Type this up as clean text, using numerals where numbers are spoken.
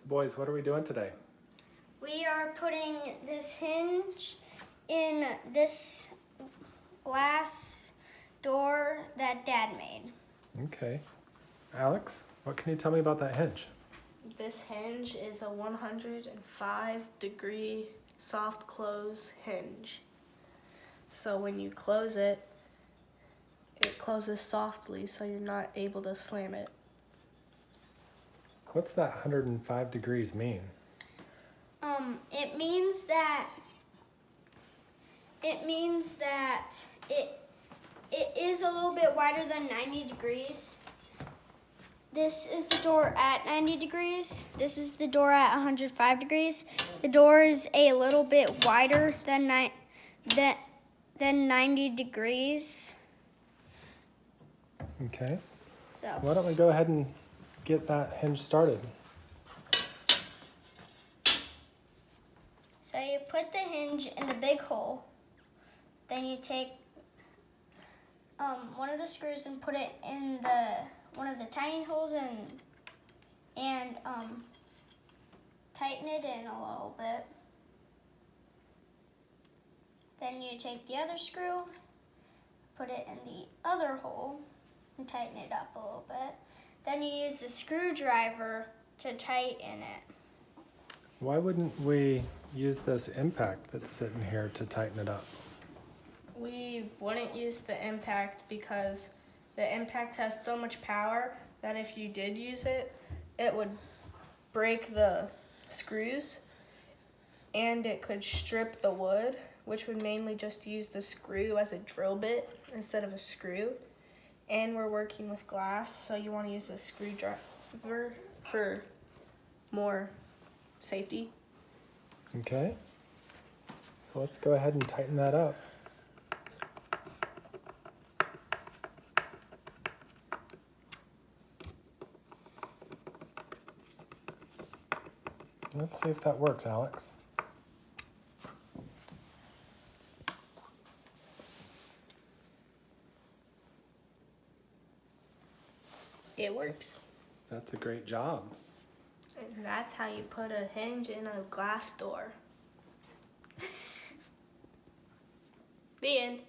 Boys, what are we doing today? We are putting this hinge in this glass door that Dad made. Okay. Alex, what can you tell me about that hinge? This hinge is a 105-degree soft close hinge. So when you close it, it closes softly so you're not able to slam it. What's that 105 degrees mean? It means that it is a little bit wider than 90 degrees. This is the door at 90 degrees. This is the door at 105 degrees. The door is a little bit wider than 90 degrees. Okay. So Why don't we go ahead and get that hinge started? So you put the hinge in the big hole. Then you take one of the screws and put it in one of the tiny holes and tighten it in a little bit. Then you take the other screw, put it in the other hole, and tighten it up a little bit. Then you use the screwdriver to tighten it. Why wouldn't we use this impact that's sitting here to tighten it up? We wouldn't use the impact because the impact has so much power that if you did use it, it would break the screws and it could strip the wood, which would mainly just use the screw as a drill bit instead of a screw. And we're working with glass, so you want to use a screwdriver for more safety. Okay. So let's go ahead and tighten that up. Let's see if that works, Alex. It works. That's a great job. And that's how you put a hinge in a glass door. The end.